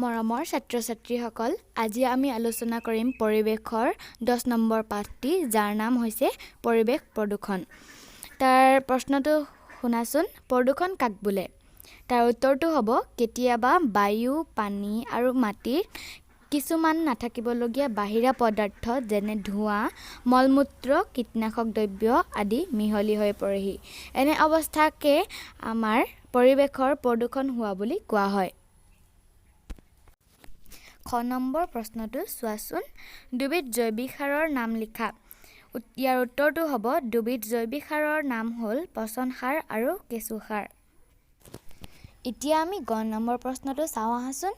মৰমৰ ছাত্ৰ-ছাত্ৰীসকল, আজি আমি আলোচনা কৰিম পৰিৱেশৰ 10 নম্বৰ পাঠটি, যাৰ নাম হৈছে পৰিৱেশ প্ৰদূষণ। তাৰ প্ৰশ্নটো শুনাচোন, প্ৰদূষণ কাক বোলে? তাৰ উত্তৰটো হ'ব, কেতিয়াবা বায়ু, পানী আৰু মাটিৰ কিছুমান নাথাকিবলগীয়া বাহিৰা পদাৰ্থ যেনে ধোঁৱা, মলমূত্ৰ, কীটনাশক দ্ৰব্য আদি মিহলি হৈ পৰেহি। এনে অৱস্থাকে আমাৰ পৰিৱেশৰ প্ৰদূষণ হোৱা বুলি কোৱা হয়। খ নম্বৰ প্ৰশ্নটো চোৱাচোন, দুবিধ জৈৱিক সাৰৰ নাম লিখা। ইয়াৰ উত্তৰটো হ'ব, দুবিধ জৈৱিক সাৰৰ নাম হ'ল পচন সাৰ আৰু কেঁচু সাৰ। এতিয়া আমি গ নম্বৰ প্ৰশ্নটো চাওঁ আহাচোন।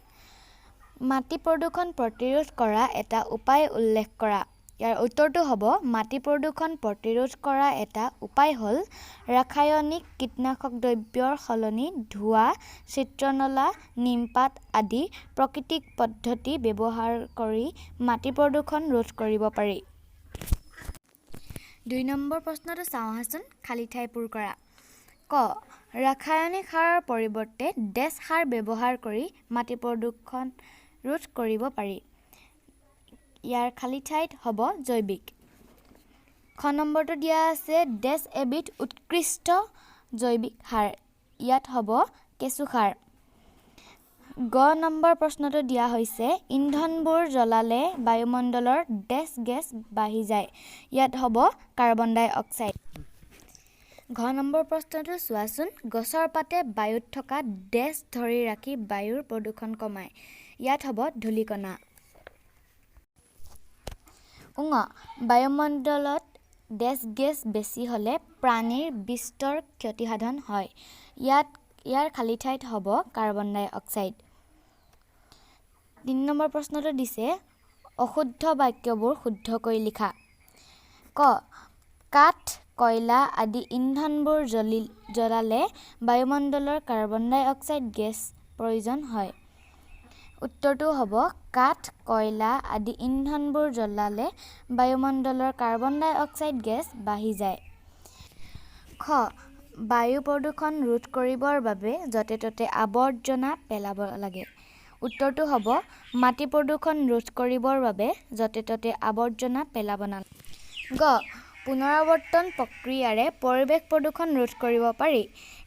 মাটি প্ৰদূষণ প্ৰতিৰোধ কৰা এটা উপায় উল্লেখ কৰা। ইয়াৰ উত্তৰটো হ'ব, মাটি প্ৰদূষণ প্ৰতিৰোধ কৰা এটা উপায় হ'ল ৰাসায়নিক কীটনাশক দ্ৰব্যৰ সলনি ধোঁৱা, চিত্ৰনলা, নিমপাত আদি প্ৰাকৃতিক পদ্ধতি ব্যৱহাৰ কৰি মাটি প্ৰদূষণ ৰোধ কৰিব পাৰি। ২ নম্বৰ প্ৰশ্নটো চাওঁ আহাচোন, খালী ঠাই পূৰ কৰা। ক ৰাসায়নিক সাৰৰ পৰিৱৰ্তে ডেছ সাৰ ব্যৱহাৰ কৰি মাটি প্ৰদূষণ ৰোধ কৰিব পাৰি। ইয়াৰ খালী ঠাইত হ'ব জৈৱিক। খ নম্বৰটো দিয়া আছে, ডেছ এবিধ উৎকৃষ্ট জৈৱিক সাৰ। ইয়াত হ'ব কেঁচু সাৰ। গ নম্বৰ প্ৰশ্নটো দিয়া হৈছে, ইন্ধনবোৰ জ্বলালে বায়ুমণ্ডলৰ ডেছ গেছ বাঢ়ি যায়। ইয়াত হ'ব কাৰ্বন ডাই অক্সাইড। ঘ নম্বৰ প্ৰশ্নটো চোৱাচোন, গছৰ পাতে বায়ুত থকা ডেছ ধৰি ৰাখি বায়ুৰ প্ৰদূষণ কমায়। ইয়াত হ'ব ধূলিকণা। ঙ বায়ুমণ্ডলত ডেছ গেছ বেছি হ'লে প্ৰাণীৰ বিস্তৰ ক্ষতিসাধন হয়। ইয়াৰ খালী ঠাইত হ'ব কাৰ্বন ডাই অক্সাইড। ৩ নম্বৰ প্ৰশ্নটো দিছে, অশুদ্ধ বাক্যবোৰ শুদ্ধকৈ লিখা। ক কাঠ, কয়লা আদি ইন্ধনবোৰ জ্বলালে বায়ুমণ্ডলৰ কাৰ্বন ডাই অক্সাইড গেছ প্ৰয়োজন হয়। উত্তৰটো হ'ব, কাঠ, কয়লা আদি ইন্ধনবোৰ জ্বলালে বায়ুমণ্ডলৰ কাৰ্বন ডাই অক্সাইড গেছ বাঢ়ি যায়। খ বায়ু প্ৰদূষণ ৰোধ কৰিবৰ বাবে য'তে ত'তে আৱৰ্জনা পেলাব লাগে। উত্তৰটো হ'ব, মাটি প্ৰদূষণ ৰোধ কৰিবৰ বাবে য'তে ত'তে আৱৰ্জনা পেলাব নালাগে। গ পুনৰাৱৰ্তন প্ৰক্ৰিয়াৰে পৰিৱেশ প্ৰদূষণ ৰোধ কৰিব পাৰি।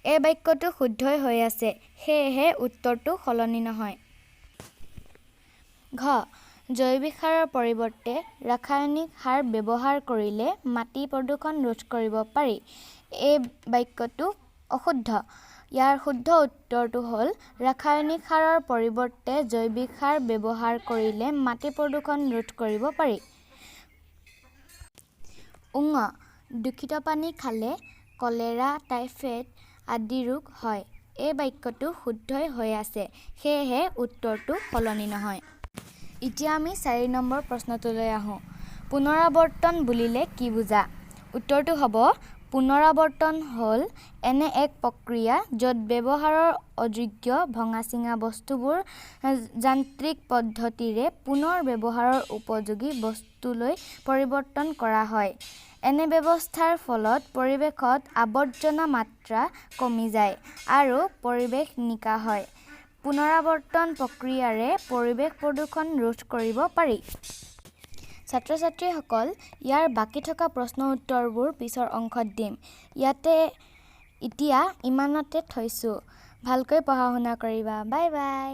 এই বাক্যটো শুদ্ধই হৈ আছে, সেয়েহে উত্তৰটো সলনি নহয়। ঘ জৈৱিক সাৰৰ পৰিৱৰ্তে ৰাসায়নিক সাৰ ব্যৱহাৰ কৰিলে মাটি প্ৰদূষণ ৰোধ কৰিব পাৰি। এই বাক্যটো অশুদ্ধ। ইয়াৰ শুদ্ধ উত্তৰটো হ'ল, ৰাসায়নিক সাৰৰ পৰিৱৰ্তে জৈৱিক সাৰ ব্যৱহাৰ কৰিলে মাটি প্ৰদূষণ ৰোধ কৰিব পাৰি। ঙ দূষিত পানী খালে কলেৰা, টাইফয়েড আদি ৰোগ হয়। এই বাক্যটো শুদ্ধই হৈ আছে, সেয়েহে উত্তৰটো সলনি নহয়। এতিয়া আমি ৪ নম্বৰ প্ৰশ্নটোলৈ আহোঁ। পুনৰাৱৰ্তন বুলিলে কি বুজা? উত্তৰটো হ'ব, পুনৰাৱৰ্তন হ'ল এনে এক প্ৰক্ৰিয়া য'ত ব্যৱহাৰৰ অযোগ্য ভঙা-চিঙা বস্তুবোৰ যান্ত্ৰিক পদ্ধতিৰে পুনৰ ব্যৱহাৰৰ উপযোগী বস্তুলৈ পৰিৱৰ্তন কৰা হয়। এনে ব্যৱস্থাৰ ফলত পৰিৱেশত আৱৰ্জনা মাত্ৰা কমি যায় আৰু পৰিৱেশ নিকা হয়। পুনৰাৱৰ্তন প্ৰক্ৰিয়াৰে পৰিৱেশ প্ৰদূষণ ৰোধ কৰিব পাৰি। ছাত্ৰ-ছাত্ৰীসকল, ইয়াৰ বাকী থকা প্ৰশ্ন উত্তৰবোৰ পিছৰ অংশত দিম। এতিয়া ইমানতে থৈছোঁ। ভালকৈ পঢ়া শুনা কৰিবা। Bye bye.